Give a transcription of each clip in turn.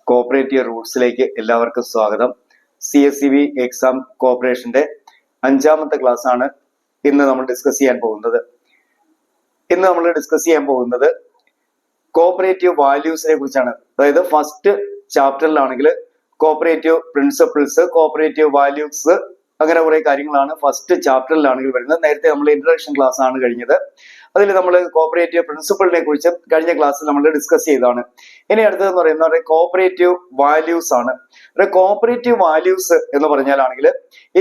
Cooperative റൂട്ട്സിലേക്ക് എല്ലാവർക്കും സ്വാഗതം. CSCB exam കോപ്പറേഷന്റെ 5ാമത്തെ class ആണ് ഇന്ന് നമ്മൾ ഡിസ്കസ് ചെയ്യാൻ പോകുന്നത്. കോപ്പറേറ്റീവ് വാല്യൂസിനെ കുറിച്ചാണ്. അതായത് ഫസ്റ്റ് ചാപ്റ്ററിലാണെങ്കിൽ കോപ്പറേറ്റീവ് പ്രിൻസിപ്പിൾസ്, കോപ്പറേറ്റീവ് വാല്യൂസ്, അങ്ങനെ കുറെ കാര്യങ്ങളാണ് ഫസ്റ്റ് ചാപ്റ്ററിലാണെങ്കിൽ വരുന്നത്. നേരത്തെ നമ്മൾ ഇൻട്രൊഡക്ഷൻ ക്ലാസ് ആണ് കഴിഞ്ഞത്. അതിൽ നമ്മൾ കോപ്പറേറ്റീവ് പ്രിൻസിപ്പിളിനെ കുറിച്ച് കഴിഞ്ഞ ക്ലാസ്സിൽ നമ്മൾ ഡിസ്കസ് ചെയ്തതാണ്. ഇനി അടുത്തതെന്ന് പറയുന്നത് കോപ്പറേറ്റീവ് വാല്യൂസ് ആണ്. കോപ്പറേറ്റീവ് വാല്യൂസ് എന്ന് പറഞ്ഞാലാണെങ്കിൽ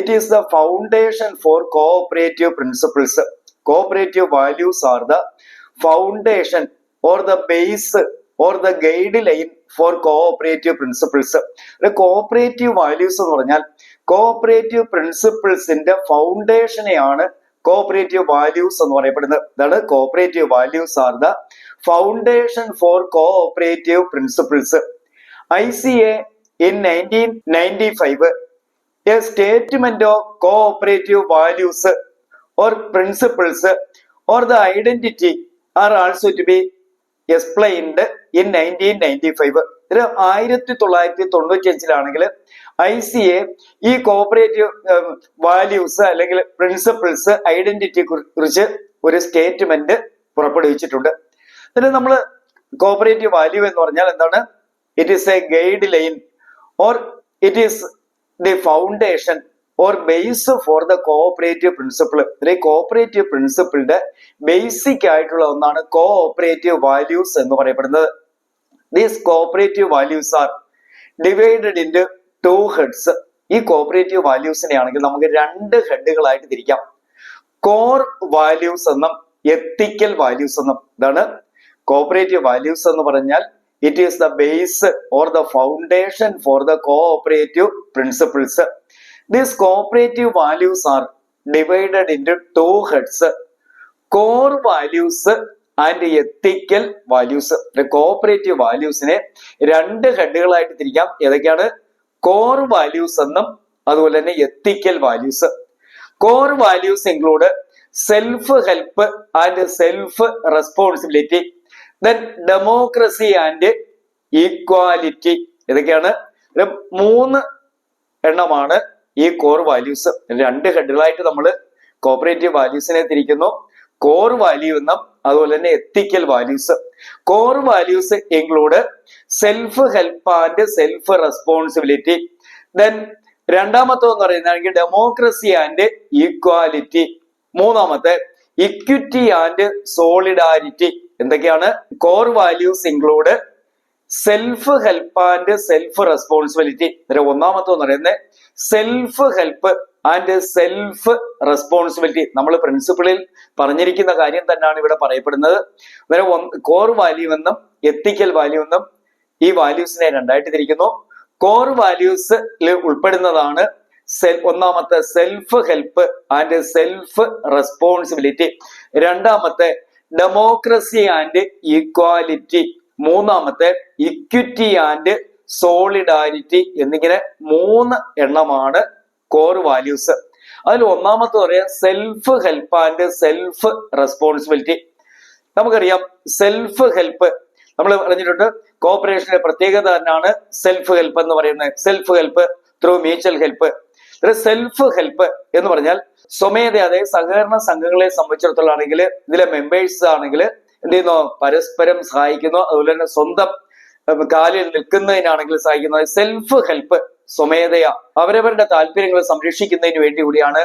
it is the foundation for cooperative principles. Cooperative values are the foundation or the base or the guideline for cooperative principles. Cooperative values എന്ന് പറഞ്ഞാൽ കോപ്പറേറ്റീവ് പ്രിൻസിപ്പിൾസിന്റെ ഫൗണ്ടേഷനെയാണ് കോപ്പറേറ്റീവ് വാല്യൂസ് എന്ന് പറയപ്പെടുന്നത്. ഇതാണ് cooperative values are the foundation for cooperative principles. ICA in 1995 a statement of cooperative values or principles or the identity are also to be explained in 1995. 1995 ICA ഈ cooperative values അല്ലെങ്കിൽ principles ഐഡന്റിറ്റിയെ കുറിച്ച് ഒരു statement പുറപ്പെടുവിച്ചിട്ടുണ്ട്. ഇതിൽ നമ്മൾ cooperative value എന്ന് പറഞ്ഞാൽ എന്താണ്? It is a guideline or it is the foundation or base for the cooperative principle. ഈ കോഓപ്പറേറ്റീവ് പ്രിൻസിപ്പിളിന്റെ ബേസിക് ആയിട്ടുള്ള ഒന്നാണ് കോഓപ്പറേറ്റീവ് വാല്യൂസ് എന്ന് പറയപ്പെടുന്നത്. These cooperative values are divided into 2 heads. ഈ കോപ്പറേറ്റീവ് വാല്യൂസിനെ ആണെങ്കിൽ നമുക്ക് 2 ഹെഡുകളായിട്ട് തിരിക്കാം. കോർ വാല്യൂസ് എന്നും എത്തിക്കൽ വാല്യൂസ് എന്നും. ഇതാണ് കോപ്പറേറ്റീവ് വാല്യൂസ് എന്ന് പറഞ്ഞാൽ it is the base or the foundation for the cooperative principles. These cooperative values are divided into 2 heads. Core values and ethical values. Cooperative വാല്യൂസിനെ 2 ഹെഡുകളായിട്ട് തിരിക്കാം. ഏതൊക്കെയാണ്? കോർ വാല്യൂസ് എന്നും അതുപോലെ തന്നെ ethical values. Core values include self help and self responsibility, then democracy and equality. ഇതൊക്കെയാണ് 3 എണ്ണമാണ് ഈ കോർ വാല്യൂസ്. 2 ഹെഡുകളായിട്ട് നമ്മൾ കോപ്പറേറ്റീവ് വാല്യൂസിനെ തിരിക്കുന്നു. കോർ വാല്യൂ എന്നും അതുപോലെ തന്നെ ethical values. Core values include self help and self responsibility. Then രണ്ടാമത്തെന്ന് പറയുന്നതാണെങ്കിൽ ഡെമോക്രസി ആൻഡ് ഈക്വാലിറ്റി. മൂന്നാമത്തെ ഇക്വിറ്റി ആൻഡ് സോളിഡാരിറ്റി. എന്തൊക്കെയാണ്? Core values include self help and self responsibility. ഒന്നാമത്തെന്ന് പറയുന്നത് self help and self responsibility. നമ്മൾ പ്രിൻസിപ്പിളിൽ പറഞ്ഞിരിക്കുന്ന കാര്യം തന്നെയാണ് ഇവിടെ പറയപ്പെടുന്നത്. കോർ വാല്യൂ എന്നും എത്തിക്കൽ വാല്യൂ എന്നും ഈ വാല്യൂസിനെ 2ആയിട്ട് തിരിക്കുന്നു. കോർ വാല്യൂസിൽ ഉൾപ്പെടുന്നതാണ് ഒന്നാമത്തെ self help and self responsibility, രണ്ടാമത്തെ ഡെമോക്രസി ആൻഡ് ഈക്വാലിറ്റി, മൂന്നാമത്തെ ഇക്വിറ്റി ആൻഡ് സോളിഡാരിറ്റി എന്നിങ്ങനെ 3 എണ്ണമാണ് കോർ വാല്യൂസ്. അതിൽ ഒന്നാമത്തെ പറയാം self help and self responsibility. നമുക്കറിയാം സെൽഫ് ഹെൽപ്പ് നമ്മൾ പറഞ്ഞിട്ടുണ്ട്. കോപ്പറേഷന്റെ പ്രത്യേകത തന്നെയാണ് സെൽഫ് ഹെൽപ്പ് എന്ന് പറയുന്നത്. Self help through mutual help. Self help എന്ന് പറഞ്ഞാൽ സ്വമേധ, അതായത് സഹകരണ സംഘങ്ങളെ സംബന്ധിച്ചിടത്തോളം ആണെങ്കിൽ ഇതിലെ മെമ്പേഴ്സ് ആണെങ്കിൽ എന്ത് ചെയ്യുന്നു? പരസ്പരം സഹായിക്കുന്നു. അതുപോലെ തന്നെ സ്വന്തം കാലിൽ നിൽക്കുന്നതിനാണെങ്കിൽ സഹായിക്കുന്നത്. സെൽഫ് ഹെൽപ്പ് സ്വമേധയാ അവരവരുടെ താല്പര്യങ്ങൾ സംരക്ഷിക്കുന്നതിന് വേണ്ടി കൂടിയാണ്.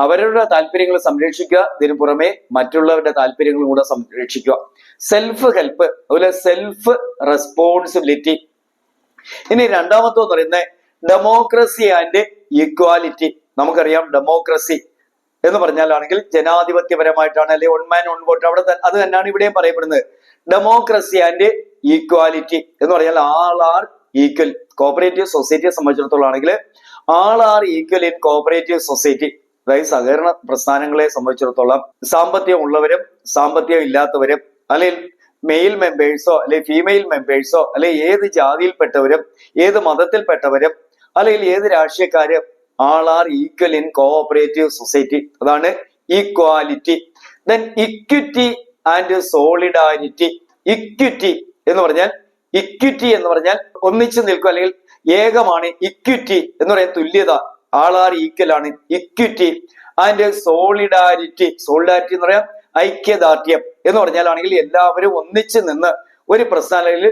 അവരവരുടെ താല്പര്യങ്ങൾ സംരക്ഷിക്കുക, ഇതിനു പുറമെ മറ്റുള്ളവരുടെ താല്പര്യങ്ങളും കൂടെ സംരക്ഷിക്കുക. Self help. അതുപോലെ സെൽഫ് റെസ്പോൺസിബിലിറ്റി. ഇനി രണ്ടാമത്തെന്ന് പറയുന്നത് ഡെമോക്രസി ആൻഡ് ഈക്വാലിറ്റി. നമുക്കറിയാം ഡെമോക്രസി എന്ന് പറഞ്ഞാലാണെങ്കിൽ ജനാധിപത്യപരമായിട്ടാണ്, അല്ലെ വൺ മാൻ വൺ വോട്ട്. അവിടെ അത് തന്നെയാണ് ഇവിടെയും പറയപ്പെടുന്നത്. ഡെമോക്രസി ആൻഡ് ഈക്വാലിറ്റി എന്ന് പറഞ്ഞാൽ ആൾ ആർ ഈക്വൽ. കോപ്പറേറ്റീവ് സൊസൈറ്റിയെ സംബന്ധിച്ചിടത്തോളം ആണെങ്കിൽ all are equal in cooperative society. അതായത് സഹകരണ പ്രസ്ഥാനങ്ങളെ സംബന്ധിച്ചിടത്തോളം സാമ്പത്തികം ഉള്ളവരും സാമ്പത്തികം ഇല്ലാത്തവരും, അല്ലെങ്കിൽ മെയിൽ മെമ്പേഴ്സോ അല്ലെ ഫീമെയിൽ മെമ്പേഴ്സോ, അല്ലെ ഏത് ജാതിയിൽപ്പെട്ടവരും ഏത് മതത്തിൽപ്പെട്ടവരും അല്ലെങ്കിൽ ഏത് രാഷ്ട്രീയക്കാരും all are equal in cooperative society. അതാണ് equality. Then equity and solidarity. Equity എന്ന് പറഞ്ഞാൽ ഇക്വിറ്റി എന്ന് പറഞ്ഞാൽ ഒന്നിച്ചു നിൽക്കുക അല്ലെങ്കിൽ ഏകമാണ്. ഇക്വിറ്റി എന്ന് പറയുന്ന തുല്യത, ആൾ ആർ ഈക്വൽ ആണ്. Equity and solidarity. സോളിഡാരിറ്റി എന്ന് പറയാം ഐക്യദാർഢ്യം എന്ന് പറഞ്ഞാലാണെങ്കിൽ എല്ലാവരും ഒന്നിച്ചു നിന്ന് ഒരു പ്രസ്ഥാനത്തിൽ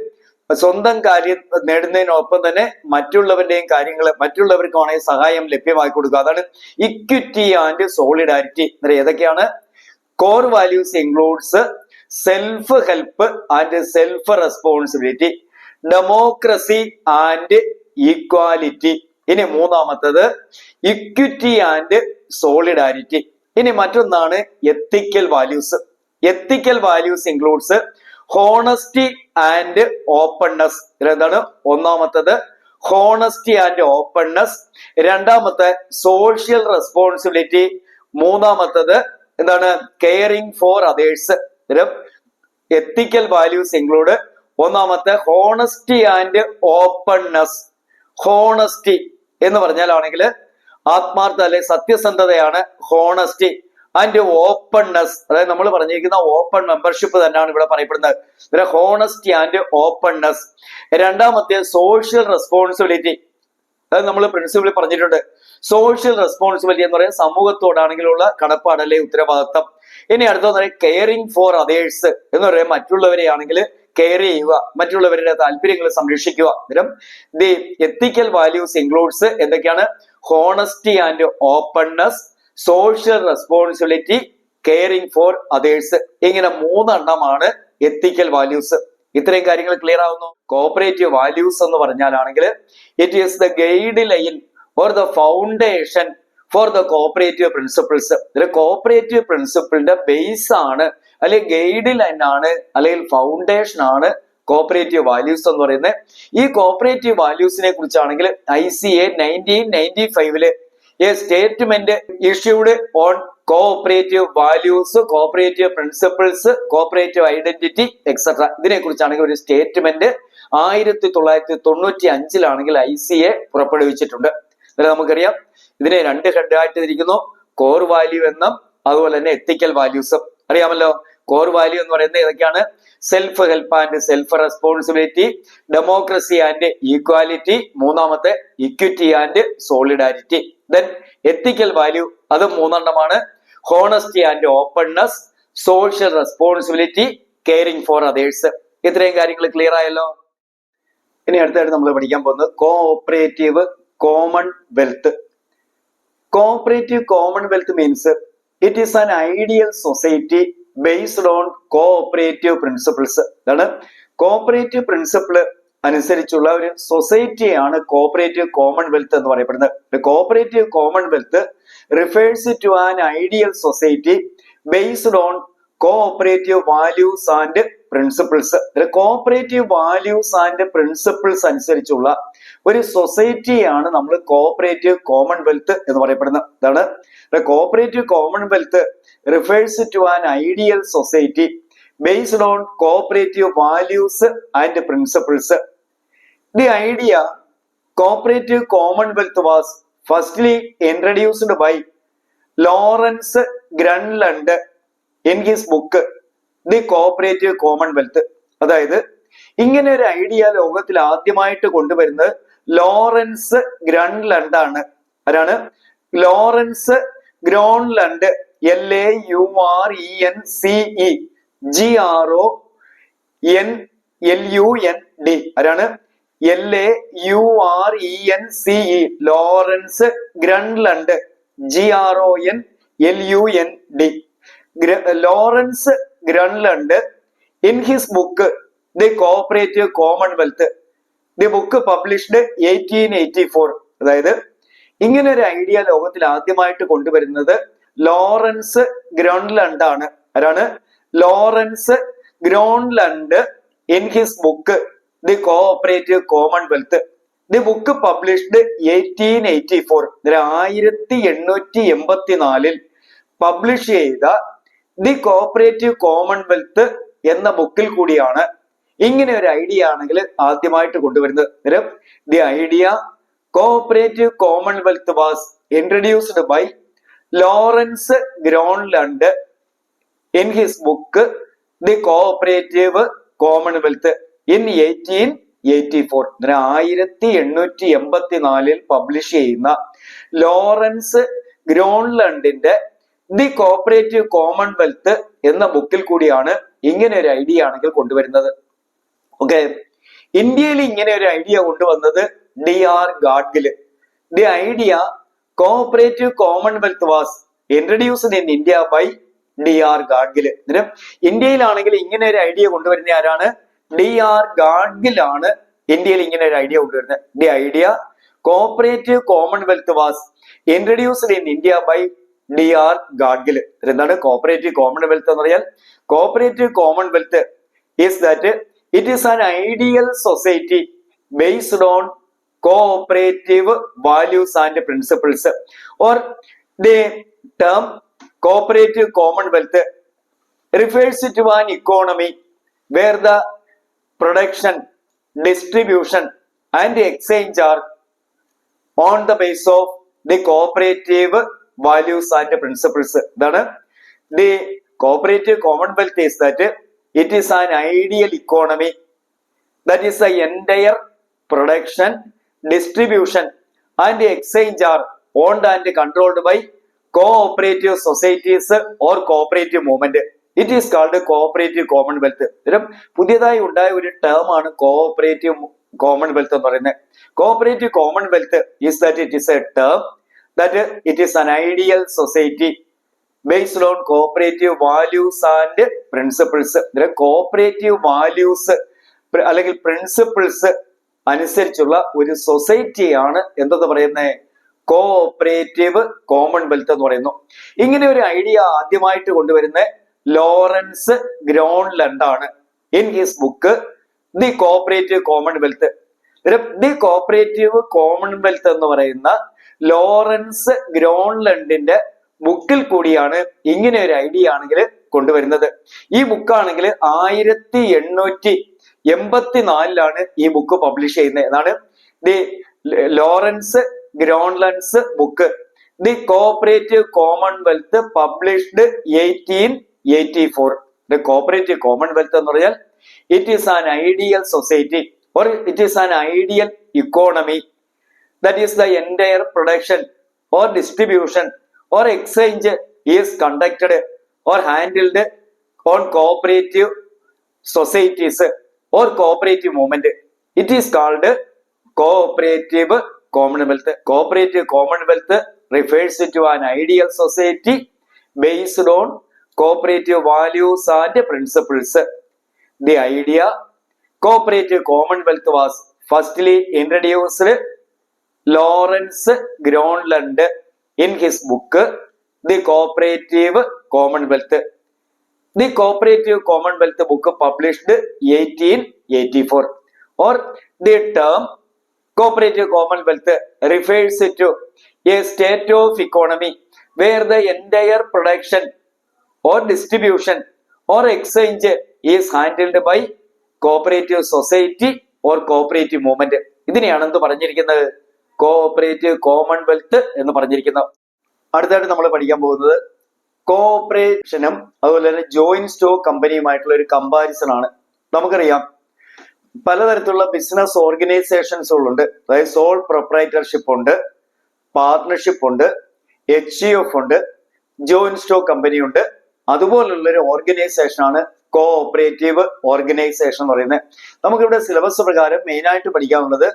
സ്വന്തം കാര്യം നേടുന്നതിനൊപ്പം തന്നെ മറ്റുള്ളവരുടെയും കാര്യങ്ങൾ മറ്റുള്ളവർക്കാണെങ്കിൽ സഹായം ലഭ്യമാക്കി കൊടുക്കുക. അതാണ് ഇക്വിറ്റി ആൻഡ് സോളിഡാരിറ്റി. ഏതൊക്കെയാണ്? Core values includes self help and self responsibility, democracy and equality. ഇനി മൂന്നാമത്തത് ഇക്വിറ്റി ആൻഡ് സോളിഡാരിറ്റി. ഇനി മറ്റൊന്നാണ് എത്തിക്കൽ values. Ethical values includes honesty and openness. എന്താണ്? ഒന്നാമത്തത് ഹോണസ്റ്റി ആൻഡ് ഓപ്പൺനെസ്, രണ്ടാമത്തെ സോഷ്യൽ റെസ്പോൺസിബിലിറ്റി, മൂന്നാമത്തത് എന്താണ്? Caring for others. Ethical values include ഒന്നാമത്തെ ഹോണസ്റ്റി ആൻഡ് ഓപ്പൺനെസ്. ഹോണസ്റ്റി എന്ന് പറഞ്ഞാലാണെങ്കിൽ ആത്മാർത്ഥ അല്ലെ സത്യസന്ധതയാണ് ഹോണസ്റ്റി. ആൻഡ് ഓപ്പൺനെസ്, അതായത് നമ്മൾ പറഞ്ഞിരിക്കുന്ന ഓപ്പൺ മെമ്പർഷിപ്പ് തന്നെയാണ് ഇവിടെ പറയപ്പെടുന്നത്. Honesty and openness. രണ്ടാമത്തെ സോഷ്യൽ റെസ്പോൺസിബിലിറ്റി. അതായത് നമ്മൾ പ്രിൻസിപ്പിൾ പറഞ്ഞിട്ടുണ്ട് സോഷ്യൽ റെസ്പോൺസിബിലിറ്റി എന്ന് പറയുന്നത് സമൂഹത്തോടാണെങ്കിലുള്ള കടപ്പാട് അല്ലെ ഉത്തരവാദിത്തം. ഇനി അടുത്തെന്ന് പറയുന്നത് കെയറിംഗ് ഫോർ അതേഴ്സ് എന്ന് പറയുന്നത് മറ്റുള്ളവരെ ആണെങ്കിൽ കെയർ ചെയ്യുക, മറ്റുള്ളവരുടെ താല്പര്യങ്ങൾ സംരക്ഷിക്കുക. അന്നേരം ദി എത്തിക്കൽ വാല്യൂസ് ഇൻക്ലൂഡ്സ് എന്തൊക്കെയാണ്? Honesty and openness, social responsibility, caring for others. ഇങ്ങനെ മൂന്നെണ്ണമാണ് എത്തിക്കൽ വാല്യൂസ്. ഇത്രയും കാര്യങ്ങൾ ക്ലിയർ ആവുന്നു. കോപ്പറേറ്റീവ് വാല്യൂസ് എന്ന് പറഞ്ഞാലാണെങ്കിൽ it is the guideline or the foundation for the cooperative principles. ഇതിൽ കോപ്പറേറ്റീവ് പ്രിൻസിപ്പിളിന്റെ ബേസ് ആണ് അല്ലെങ്കിൽ ഗൈഡ് ലൈൻ ആണ് അല്ലെങ്കിൽ ഫൗണ്ടേഷൻ ആണ് കോപ്പറേറ്റീവ് വാല്യൂസ് എന്ന് പറയുന്നത്. ഈ cooperative വാല്യൂസിനെ കുറിച്ചാണെങ്കിൽ ICA 1995 a statement issued on cooperative values, cooperative principles, cooperative identity, etc. ഇതിനെ കുറിച്ചാണെങ്കിൽ ഒരു സ്റ്റേറ്റ്മെന്റ് 1995 ICA പുറപ്പെടുവിച്ചിട്ടുണ്ട്. ഇതിൽ നമുക്കറിയാം ഇതിനെ രണ്ട് ഹെഡായിട്ട് തിരിക്കുന്നു. കോർ വാല്യൂ എന്നും അതുപോലെ തന്നെ എത്തിക്കൽ വാല്യൂസും. അറിയാമല്ലോ കോർ വാല്യൂ എന്ന് പറയുന്നത് ഏതൊക്കെയാണ്? Self help and self responsibility, democracy and equality, മൂന്നാമത്തെ equity and solidarity. Then ethical value അത് മൂന്നെണ്ണമാണ്. Honesty and openness, social responsibility, caring for others. ഇത്രയും കാര്യങ്ങൾ ക്ലിയർ ആയല്ലോ. ഇനി അടുത്തായിട്ട് നമ്മൾ പഠിക്കാൻ പോകുന്നത് cooperative commonwealth. Cooperative commonwealth means it is an ideal society based on cooperative principles. അതാണ് കോഓപ്പറേറ്റീവ് പ്രിൻസിപ്പിൾ അനുസരിച്ചുള്ള ഒരു സൊസൈറ്റിയാണ് കോഓപ്പറേറ്റീവ് കോമൺ വെൽത്ത് എന്ന് പറയപ്പെടുന്നത്. Cooperative commonwealth refers to an ideal society based on cooperative values and principles. Cooperative values and principles അനുസരിച്ചുള്ള ഒരു സൊസൈറ്റിയാണ് നമ്മൾ cooperative commonwealth എന്ന് പറയപ്പെടുന്നത്. അതാണ് cooperative common wealth refers to an ideal society based on cooperative values and principles. The idea cooperative commonwealth was firstly introduced by Lawrence Grundland in his book The Cooperative Commonwealth. അതായത് ഇങ്ങനെ ഒരു idea ലോകത്തിൽ ആദ്യമായിട്ട് കൊണ്ടുവരുന്നത് Lawrence Gronlund ആണ്. ആരാണ്? Laurence Gronlund. LAURENCE GRONLUND. ആരാണ്? LAURENCE Laurence Gronlund. GRONLUND. Laurence Gronlund in his book The Cooperative Commonwealth. The book published 1884. അതായത് ഇങ്ങനെ ഒരു ഐഡിയ ലോകത്തിൽ ആദ്യമായിട്ട് കൊണ്ടുവരുന്നത് ലോറൻസ് ഗ്രോൺലണ്ട് ആണ്. ആരാണ്? Laurence Gronlund in his book The Cooperative Commonwealth. The book published 1884. 1884 publish ചെയ്ത ദി കോഓപ്പറേറ്റീവ് കോമൺവെൽത്ത് എന്ന ബുക്കിൽ കൂടിയാണ് ഇങ്ങനെ ഒരു ഐഡിയ ആണെങ്കിൽ ആദ്യമായിട്ട് കൊണ്ടുവരുന്നത്. The idea cooperative commonwealth was introduced by Laurence Gronlund in his book The Cooperative Commonwealth. In 1884. 1884 publish ചെയ്യുന്ന ലോറൻസ് ഗ്രോൺലണ്ടിന്റെ ദി കോപ്പറേറ്റീവ് കോമൺവെൽത്ത് എന്ന ബുക്കിൽ കൂടിയാണ് ഇങ്ങനെ ഒരു ഐഡിയ ആണെങ്കിൽ കൊണ്ടുവരുന്നത്. ഓക്കെ, ഇന്ത്യയിൽ ഇങ്ങനെ ഒരു ഐഡിയ കൊണ്ടുവന്നത് DR Gadgil. The idea cooperative commonwealth was introduced in India by DR Gadgil. ഇന്ത്യയിലാണെങ്കിൽ ഇങ്ങനെ ഒരു ഐഡിയ കൊണ്ടുവരുന്ന ആരാണ്? DR ഗാഡ്ഗിലാണ് ഇന്ത്യയിൽ ഇങ്ങനെ ഒരു ഐഡിയ കൊണ്ടുവരുന്നത്. The idea cooperative commonwealth was introduced in India by DR Gadgil. എന്താണ് കോഓപ്പറേറ്റീവ് കോമൺവെൽത്ത് എന്ന് പറഞ്ഞാൽ? Cooperative commonwealth is that it is an ideal society based on cooperative values and principles, or the term cooperative commonwealth refers to an economy where the production, distribution and exchange are on the basis of the cooperative values and principles. That the cooperative commonwealth is that it is an ideal economy, that is the entire production, distribution and exchange are owned and controlled by cooperative societies or cooperative movement. It is called cooperative commonwealth. പുതിയതായി ഉണ്ടായ ഒരു term ആണ് cooperative commonwealth എന്ന് പറയുന്നത്. Cooperative Commonwealth is that it is a term that it is an ideal society based on cooperative values and principles. Cooperative values അല്ലെങ്കിൽ principles അനുസരിച്ചുള്ള ഒരു സൊസൈറ്റിയാണ് എന്തെന്ന് പറയുന്നത്? കോഓപ്പറേറ്റീവ് കോമൺവെൽത്ത് എന്ന് പറയുന്നു. ഇങ്ങനെ ഒരു ഐഡിയ ആദ്യമായിട്ട് കൊണ്ടുവരുന്ന ലോറൻസ് ഗ്രോൺലണ്ട് ആണ്. In his book the cooperative Commonwealth. The cooperative commonwealth എന്ന് പറയുന്ന ലോറൻസ് ഗ്രോൺലണ്ടിന്റെ ബുക്കിൽ കൂടിയാണ് ഇങ്ങനെ ഒരു ഐഡിയ ആണെങ്കിൽ കൊണ്ടുവരുന്നത്. ഈ ബുക്കാണെങ്കിൽ 1884 ഈ ബുക്ക് പബ്ലിഷ് ചെയ്യുന്നത്. എന്നാണ് the Laurence Gronlund's book the cooperative commonwealth published 1884. The cooperative commonwealth എന്ന് പറഞ്ഞാൽ it is an ideal society or it is an ideal economy, that is the entire production or distribution or exchange is conducted or handled on cooperative societies or cooperative movement. It is called cooperative commonwealth. Cooperative commonwealth refers to an ideal society based on cooperative values and principles. The idea cooperative commonwealth was firstly introduced Lawrence Groenland in his book The Cooperative Commonwealth. The Cooperative Commonwealth book published 1884. Or the term Cooperative Commonwealth refers to a state of economy where the entire production or distribution or exchange is handled by cooperative society or cooperative movement. ഇതിനെയാണ് എന്ത് പറഞ്ഞിരിക്കുന്നത്? Cooperative commonwealth എന്ന് പറഞ്ഞിരിക്കുന്നത്. അടുത്തായിട്ട് നമ്മൾ പഠിക്കാൻ പോകുന്നത് കോഓപ്പറേഷനും അതുപോലെ തന്നെ ജോയിന്റ് സ്റ്റോക്ക് കമ്പനിയുമായിട്ടുള്ള ഒരു കമ്പാരിസൺ ആണ്. നമുക്കറിയാം പലതരത്തിലുള്ള ബിസിനസ് ഓർഗനൈസേഷൻസുകളുണ്ട്. അതായത് സോൾ പ്രൊപ്രൈറ്റർഷിപ്പ് ഉണ്ട്, പാർട്ണർഷിപ്പ് ഉണ്ട്, HUF ഉണ്ട്, ജോയിന്റ് സ്റ്റോക്ക് കമ്പനി ഉണ്ട്. അതുപോലുള്ള ഒരു ഓർഗനൈസേഷൻ ആണ് കോഓപ്പറേറ്റീവ് ഓർഗനൈസേഷൻ എന്ന് പറയുന്നത്. നമുക്കിവിടെ സിലബസ് പ്രകാരം മെയിൻ ആയിട്ട് പഠിക്കാനുള്ളത്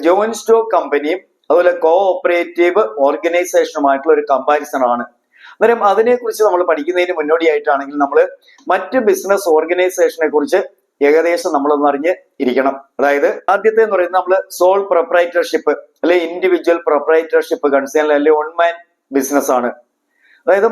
ജോയിന്റ് സ്റ്റോക്ക് കമ്പനിയും അതുപോലെ കോഓപ്പറേറ്റീവ് ഓർഗനൈസേഷനുമായിട്ടുള്ള ഒരു കമ്പാരിസൺ ആണ്. അന്നേരം അതിനെക്കുറിച്ച് നമ്മൾ പഠിക്കുന്നതിന് മുന്നോടിയായിട്ടാണെങ്കിൽ നമ്മൾ മറ്റ് ബിസിനസ് ഓർഗനൈസേഷനെ കുറിച്ച് ഏകദേശം നമ്മളൊന്ന് അറിഞ്ഞ് ഇരിക്കണം. അതായത് ആദ്യത്തെ എന്ന് പറയുന്നത് നമ്മൾ സോൾ പ്രൊപ്രൈറ്റർഷിപ്പ് അല്ലെ ഇൻഡിവിജ്വൽ പ്രൊപ്രൈറ്റർഷിപ്പ് കൺസേൺ അല്ലെ വൺ മാൻ ബിസിനസ് ആണ്. അതായത്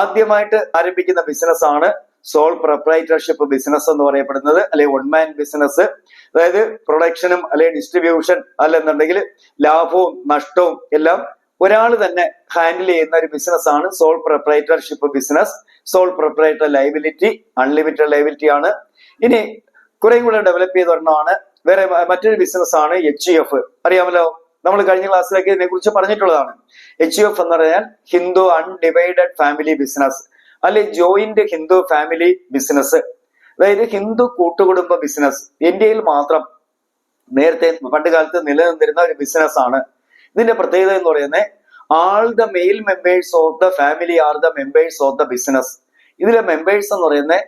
ആദ്യമായിട്ട് ആരംഭിക്കുന്ന ബിസിനസ് ആണ് സോൾ പ്രൊപ്രൈറ്റർഷിപ്പ് ബിസിനസ് എന്ന് പറയപ്പെടുന്നത്, അല്ലെ വൺ മാൻ ബിസിനസ്. അതായത് പ്രൊഡക്ഷനും അല്ലെ ഡിസ്ട്രിബ്യൂഷൻ അല്ലെന്നുണ്ടെങ്കിൽ ലാഭവും നഷ്ടവും എല്ലാം ഒരാൾ തന്നെ ഹാൻഡിൽ ചെയ്യുന്ന ഒരു ബിസിനസ് ആണ് sole proprietorship business. Sole proprietor liability unlimited liability ആണ്. ഇനി കുറെ കൂടെ ഡെവലപ്പ് ചെയ്ത ഒരെണ്ണമാണ് വേറെ മറ്റൊരു ബിസിനസ് ആണ് HUF. അറിയാമല്ലോ, നമ്മൾ കഴിഞ്ഞ ക്ലാസ്സിലൊക്കെ ഇതിനെ കുറിച്ച് പറഞ്ഞിട്ടുള്ളതാണ്. HUF എന്ന് പറഞ്ഞാൽ ഹിന്ദു അൺഡിവൈഡഡ് ഫാമിലി ബിസിനസ് അല്ലെ ജോയിന്റ് ഹിന്ദു ഫാമിലി ബിസിനസ്. അതായത് ഹിന്ദു കൂട്ടുകുടുംബ ബിസിനസ് ഇന്ത്യയിൽ മാത്രം നേരത്തെ പണ്ട് കാലത്ത് നിലനിന്നിരുന്ന ഒരു ബിസിനസ് ആണ്. ഇതിന്റെ പ്രത്യേകത എന്ന് പറയുന്നത് all the male members of the family are the members of the business. ഇതിലെ മെമ്പേഴ്സ് എന്ന് പറയുന്നത്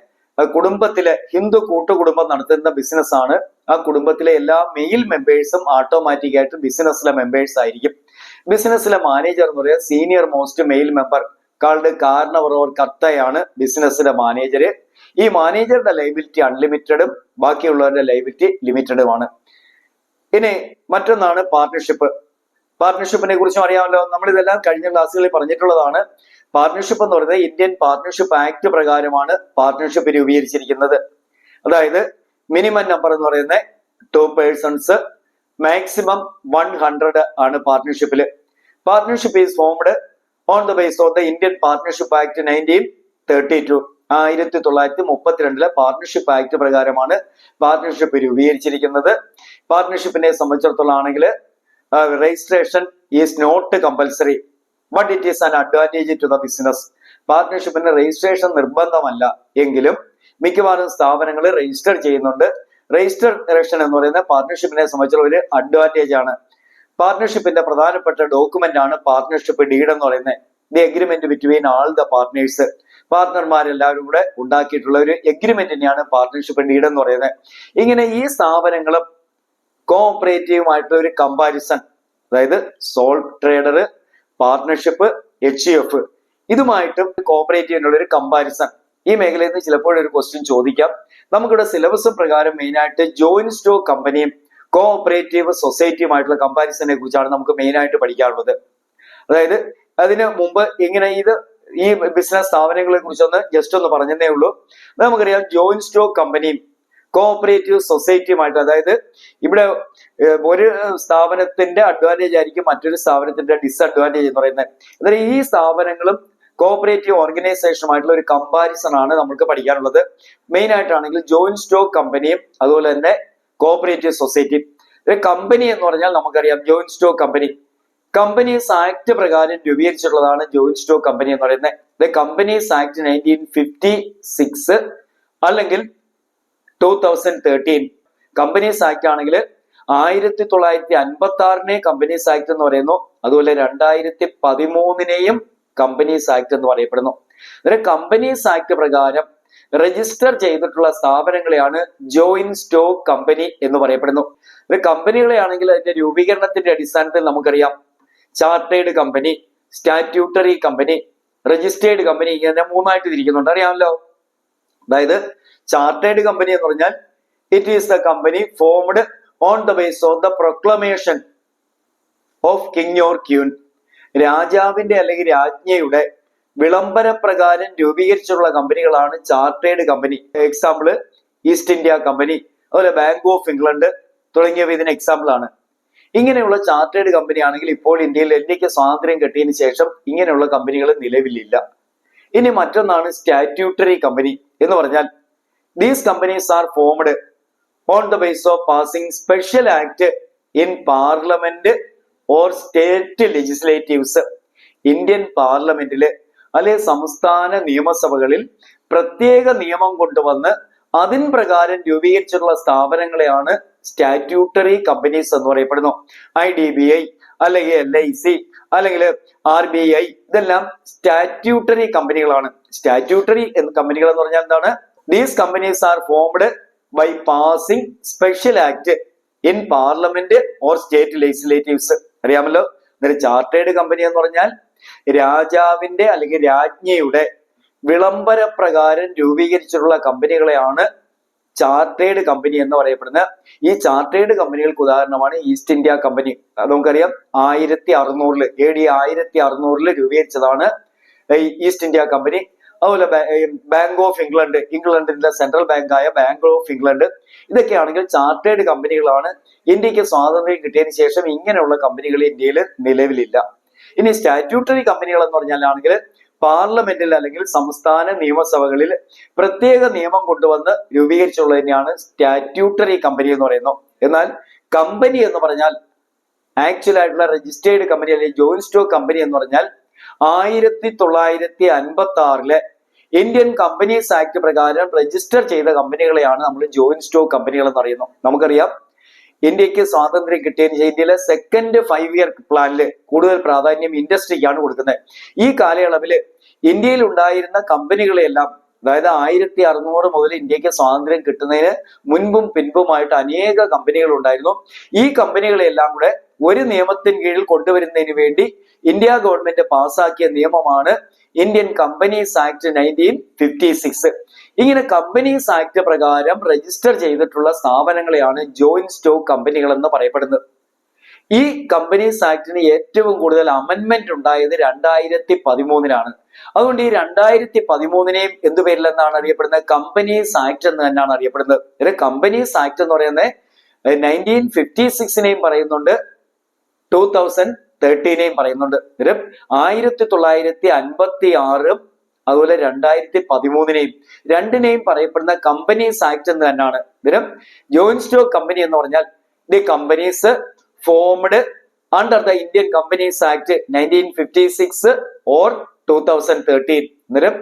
കുടുംബത്തിലെ ഹിന്ദു കൂട്ടുകുടുംബം നടത്തുന്ന ബിസിനസ് ആണ്. ആ കുടുംബത്തിലെ എല്ലാ മെയിൽ മെമ്പേഴ്സും ഓട്ടോമാറ്റിക് ആയിട്ട് ബിസിനസ്സിലെ മെമ്പേഴ്സ് ആയിരിക്കും. ബിസിനസ്സിലെ മാനേജർ എന്ന് പറയുന്നത് senior most male member called കാരണവർ ഓർ കർത്തയാണ് ബിസിനസ്സിലെ മാനേജർ. ഈ മാനേജറുടെ ലയബിലിറ്റി അൺലിമിറ്റഡും ബാക്കിയുള്ളവരുടെ ലയബിലിറ്റി ലിമിറ്റഡുമാണ്. ഇനി മറ്റൊന്നാണ് പാർട്ണർഷിപ്പ്. പാർട്ണർഷിപ്പിനെ കുറിച്ചും അറിയാമല്ലോ, നമ്മൾ ഇതെല്ലാം കഴിഞ്ഞ ക്ലാസ്സുകളിൽ പറഞ്ഞിട്ടുള്ളതാണ്. പാർട്ണർഷിപ്പ് എന്ന് പറയുന്നത് ഇന്ത്യൻ പാർട്ണർഷിപ്പ് ആക്ട് പ്രകാരമാണ് പാർട്ണർഷിപ്പ് രൂപീകരിച്ചിരിക്കുന്നത്. അതായത് മിനിമം നമ്പർ എന്ന് പറയുന്നത് 2 പേഴ്സൺസ്, മാക്സിമം 100 ആണ് പാർട്ണർഷിപ്പില്. Partnership is formed on the base of the Indian partnership act 1932. 1932 partnership act പ്രകാരമാണ് പാർട്ണർഷിപ്പ് രൂപീകരിച്ചിരിക്കുന്നത്. പാർട്ണർഷിപ്പിനെ സംബന്ധിച്ചിടത്തോളം ആണെങ്കിൽ registration is not compulsory but it is an advantage to the business. പാർട്ണർഷിപ്പിന് രജിസ്ട്രേഷൻ നിർബന്ധമല്ല എങ്കിലും മിക്കവാറും സ്ഥാപനങ്ങൾ രജിസ്റ്റർ ചെയ്യുന്നുണ്ട്. രജിസ്ട്രേഷൻ എന്ന് പറയുന്ന പാർട്ണർഷിപ്പിനെ സംബന്ധിച്ചുള്ള ഒരു അഡ്വാൻറ്റേജ് ആണ്. പാർട്ണർഷിപ്പിന്റെ പ്രധാനപ്പെട്ട ഡോക്യുമെന്റ് ആണ് പാർട്ണർഷിപ്പ് ഡീഡ് എന്ന് പറയുന്നത്. The agreement between all the partners. പാർട്ണർമാരെല്ലാവരും കൂടെ ഉണ്ടാക്കിയിട്ടുള്ള ഒരു എഗ്രിമെന്റിനെയാണ് പാർട്ണർഷിപ്പ് ഡീഡ് എന്ന് പറയുന്നത്. ഇങ്ങനെ ഈ സ്ഥാപനങ്ങളും കോഓപ്പറേറ്റീവുമായിട്ടുള്ള ഒരു കമ്പാരിസൺ, അതായത് സോൾ ട്രേഡർ, പാർട്ണർഷിപ്പ്, HUF ഇതുമായിട്ടും കോഓപ്പറേറ്റീവിനുള്ള ഒരു കമ്പാരിസൺ, ഈ മേഖലയിൽ നിന്ന് ചിലപ്പോൾ ഒരു ക്വസ്റ്റ്യൻ ചോദിക്കാം. നമുക്കിവിടെ സിലബസ് പ്രകാരം മെയിൻ ആയിട്ട് ജോയിന്റ് സ്റ്റോക്ക് കമ്പനിയും കോഓപ്പറേറ്റീവ് സൊസൈറ്റിയുമായിട്ടുള്ള കമ്പാരിസനെ കുറിച്ചാണ് നമുക്ക് മെയിൻ ആയിട്ട് പഠിക്കാനുള്ളത്. അതായത് അതിന് മുമ്പ് ഇങ്ങനെ ഈ ബിസിനസ് സ്ഥാപനങ്ങളെ കുറിച്ചൊന്ന് ജസ്റ്റ് ഒന്ന് പറഞ്ഞതേ ഉള്ളൂ. നമുക്കറിയാം ജോയിന്റ് സ്റ്റോക്ക് കമ്പനിയും കോഓപ്പറേറ്റീവ് സൊസൈറ്റിയുമായിട്ട്, അതായത് ഇവിടെ ഒരു സ്ഥാപനത്തിന്റെ അഡ്വാൻറ്റേജ് ആയിരിക്കും മറ്റൊരു സ്ഥാപനത്തിന്റെ ഡിസ്അഡ്വാൻറ്റേജ് എന്ന് പറയുന്നത്. അതായത് ഈ സ്ഥാപനങ്ങളും കോഓപ്പറേറ്റീവ് ഓർഗനൈസേഷനുമായിട്ടുള്ള ഒരു കമ്പാരിസൺ ആണ് നമുക്ക് പഠിക്കാനുള്ളത്. മെയിൻ ആയിട്ടാണെങ്കിൽ ജോയിന്റ് സ്റ്റോക്ക് കമ്പനിയും അതുപോലെ തന്നെ കോഓപ്പറേറ്റീവ് സൊസൈറ്റി. കമ്പനി എന്ന് പറഞ്ഞാൽ നമുക്കറിയാം joint stock company companies act പ്രകാരം രൂപീകരിച്ചിട്ടുള്ളതാണ് ജോയിന്റ് സ്റ്റോക്ക് കമ്പനി എന്ന് പറയുന്നത്. കമ്പനീസ് ആക്ട് 1956 അല്ലെങ്കിൽ 2013. കമ്പനീസ് ആക്ട് ആണെങ്കിൽ 1956 കമ്പനീസ് ആക്ട് എന്ന് പറയുന്നു. അതുപോലെ 2013 കമ്പനീസ് ആക്ട് എന്ന് പറയപ്പെടുന്നു. കമ്പനീസ് ആക്ട് പ്രകാരം രജിസ്റ്റർ ചെയ്തിട്ടുള്ള സ്ഥാപനങ്ങളെയാണ് ജോയിന്റ് സ്റ്റോക്ക് കമ്പനി എന്ന് പറയപ്പെടുന്നു. കമ്പനികളെ ആണെങ്കിൽ അതിന്റെ രൂപീകരണത്തിന്റെ അടിസ്ഥാനത്തിൽ നമുക്കറിയാം chartered company, statutory company, registered company, ഇങ്ങനെ 3ആയിട്ട് തിരിക്കുന്നുണ്ട്, അറിയാമല്ലോ. അതായത് ചാർട്ടേഡ് കമ്പനി എന്ന് പറഞ്ഞാൽ it is the company formed on the base of the proclamation of king or queen. രാജാവിന്റെ അല്ലെങ്കിൽ രാജ്ഞിയുടെ വിളംബര പ്രകാരം രൂപീകരിച്ചിട്ടുള്ള കമ്പനികളാണ് chartered company. Example east India Company, അതുപോലെ ബാങ്ക് ഓഫ് ഇംഗ്ലണ്ട് തുടങ്ങിയവ ഇതിന് എക്സാമ്പിൾ ആണ്. ഇങ്ങനെയുള്ള ചാർട്ടേഡ് കമ്പനി ആണെങ്കിൽ ഇപ്പോൾ ഇന്ത്യക്ക് സ്വാതന്ത്ര്യം കിട്ടിയതിന് ശേഷം ഇങ്ങനെയുള്ള കമ്പനികൾ നിലവിലില്ല. ഇനി മറ്റൊന്നാണ് സ്റ്റാറ്റ്യൂട്ടറി കമ്പനി എന്ന് പറഞ്ഞാൽ these companies are formed on the basis of passing special act in parliament or state legislatives. Indian പാർലമെന്റില് അല്ലെ സംസ്ഥാന നിയമസഭകളിൽ പ്രത്യേക നിയമം കൊണ്ടുവന്ന് അതിൻ പ്രകാരം രൂപീകരിച്ചിട്ടുള്ള സ്ഥാപനങ്ങളെയാണ് സ്റ്റാറ്റ്യൂട്ടറി കമ്പനീസ് എന്ന് പറയപ്പെടുന്നു. IDBI അല്ലെങ്കിൽ LIC അല്ലെങ്കിൽ RBI ഇതെല്ലാം സ്റ്റാറ്റ്യൂട്ടറി കമ്പനികളാണ്. സ്റ്റാറ്റ്യൂട്ടറി കമ്പനികൾ എന്ന് പറഞ്ഞാൽ എന്താണ്? These companies are formed by passing special act in parliament or state legislatives. അറിയാമല്ലോ. ചാർട്ടേഡ് കമ്പനി എന്ന് പറഞ്ഞാൽ രാജാവിന്റെ അല്ലെങ്കിൽ രാജ്ഞിയുടെ വിളംബര പ്രകാരം രൂപീകരിച്ചിട്ടുള്ള കമ്പനികളെയാണ് ചാർട്ടേഡ് കമ്പനി എന്ന് പറയപ്പെടുന്നത്. ഈ ചാർട്ടേഡ് കമ്പനികൾക്ക് ഉദാഹരണമാണ് ഈസ്റ്റ് ഇന്ത്യ കമ്പനി. നമുക്കറിയാം 1600 AD 1600 രൂപീകരിച്ചതാണ് ഈസ്റ്റ് ഇന്ത്യ കമ്പനി. അതുപോലെ ബാങ്ക് ഓഫ് ഇംഗ്ലണ്ട്, ഇംഗ്ലണ്ടിന്റെ സെൻട്രൽ ബാങ്കായ ബാങ്ക് ഓഫ് ഇംഗ്ലണ്ട്, ഇതൊക്കെയാണെങ്കിൽ ചാർട്ടേഡ് കമ്പനികളാണ്. ഇന്ത്യക്ക് സ്വാതന്ത്ര്യം കിട്ടിയതിന് ശേഷം ഇങ്ങനെയുള്ള കമ്പനികൾ ഇന്ത്യയിൽ നിലവിലില്ല. ഇനി സ്റ്റാറ്റ്യൂട്ടറി കമ്പനികൾ എന്ന് പറഞ്ഞാലാണെങ്കിൽ പാർലമെന്റിൽ അല്ലെങ്കിൽ സംസ്ഥാന നിയമസഭകളിൽ പ്രത്യേക നിയമം കൊണ്ടുവന്ന് രൂപീകരിച്ചുള്ളതിനെയാണ് സ്റ്റാറ്റ്യൂട്ടറി കമ്പനി എന്ന് പറയുന്നത്. എന്നാൽ കമ്പനി എന്ന് പറഞ്ഞാൽ ആക്ച്വൽ ആയിട്ടുള്ള രജിസ്റ്റേർഡ് കമ്പനി അല്ലെങ്കിൽ ജോയിന്റ് സ്റ്റോക്ക് കമ്പനി എന്ന് പറഞ്ഞാൽ 1956 ഇന്ത്യൻ കമ്പനീസ് ആക്ട് പ്രകാരം രജിസ്റ്റർ ചെയ്ത കമ്പനികളെയാണ് നമ്മൾ ജോയിന്റ് സ്റ്റോക്ക് കമ്പനികൾ എന്ന് പറയുന്നത്. നമുക്കറിയാം ഇന്ത്യക്ക് സ്വാതന്ത്ര്യം കിട്ടിയതിന് ശേഷം ഇന്ത്യയിലെ സെക്കൻഡ് 5 ഇയർ പ്ലാനില് കൂടുതൽ പ്രാധാന്യം ഇൻഡസ്ട്രിക്കാണ് കൊടുക്കുന്നത്. ഈ കാലയളവില് ഇന്ത്യയിൽ ഉണ്ടായിരുന്ന കമ്പനികളെല്ലാം, അതായത് 1600 മുതൽ ഇന്ത്യക്ക് സ്വാതന്ത്ര്യം കിട്ടുന്നതിന് മുൻപും പിൻപുമായിട്ട് അനേക കമ്പനികൾ ഉണ്ടായിരുന്നു. ഈ കമ്പനികളെല്ലാം കൂടെ ഒരു നിയമത്തിന് കീഴിൽ കൊണ്ടുവരുന്നതിന് വേണ്ടി ഇന്ത്യ ഗവൺമെന്റ് പാസാക്കിയ നിയമമാണ് ഇന്ത്യൻ കമ്പനീസ് ആക്ട് 1956. ഇങ്ങനെ കമ്പനീസ് ആക്ട് പ്രകാരം രജിസ്റ്റർ ചെയ്തിട്ടുള്ള സ്ഥാപനങ്ങളെയാണ് ജോയിന്റ് സ്റ്റോക്ക് കമ്പനികൾ എന്ന് പറയപ്പെടുന്നത്. ഈ കമ്പനീസ് ആക്ടിന് ഏറ്റവും കൂടുതൽ അമെൻമെന്റ് ഉണ്ടായത് 2013 അതുകൊണ്ട് ഈ 2013 എന്ത് പേരിലെന്നാണ് അറിയപ്പെടുന്നത്? കമ്പനീസ് ആക്ട് എന്ന് തന്നെയാണ് അറിയപ്പെടുന്നത്. ഇത് കമ്പനീസ് ആക്ട് എന്ന് പറയുന്നത് 1956 പറയുന്നുണ്ട്, 2013 പറയുന്നുണ്ട്. 1956 അതുപോലെ 2013 രണ്ടിനെയും പറയപ്പെടുന്ന കമ്പനീസ് ആക്ട് എന്ന് തന്നെയാണ്. ഇതിനും ജോയിന്റ് സ്റ്റോക്ക് കമ്പനി എന്ന് പറഞ്ഞാൽ the companies formed under the Indian companies act 1956 or 2013. അന്നേരം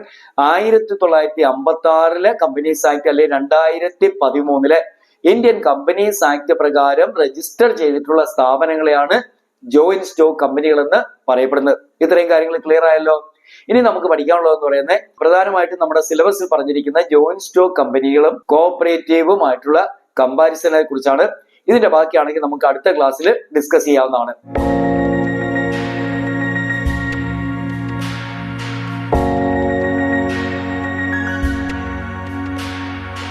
1956 കമ്പനീസ് ആക്ട് അല്ലെങ്കിൽ 2013 ഇന്ത്യൻ കമ്പനീസ് ആക്ട് പ്രകാരം രജിസ്റ്റർ ചെയ്തിട്ടുള്ള സ്ഥാപനങ്ങളെയാണ് ജോയിന്റ് സ്റ്റോക്ക് കമ്പനികൾ എന്ന് പറയപ്പെടുന്നത്. ഇത്രയും കാര്യങ്ങൾ ക്ലിയർ ആയല്ലോ. ഇനി നമുക്ക് പഠിക്കാനുള്ളതെന്ന് പറയുന്നത് പ്രധാനമായിട്ടും നമ്മുടെ സിലബസിൽ പറഞ്ഞിരിക്കുന്ന ജോയിന്റ് സ്റ്റോക്ക് കമ്പനികളും കോഓപ്പറേറ്റീവുമായിട്ടുള്ള കമ്പാരിസനെ കുറിച്ചാണ്. ഇതിന്റെ ബാക്കിയാണെങ്കിൽ നമുക്ക് അടുത്ത ക്ലാസ്സിൽ ഡിസ്കസ് ചെയ്യാവുന്നതാണ്.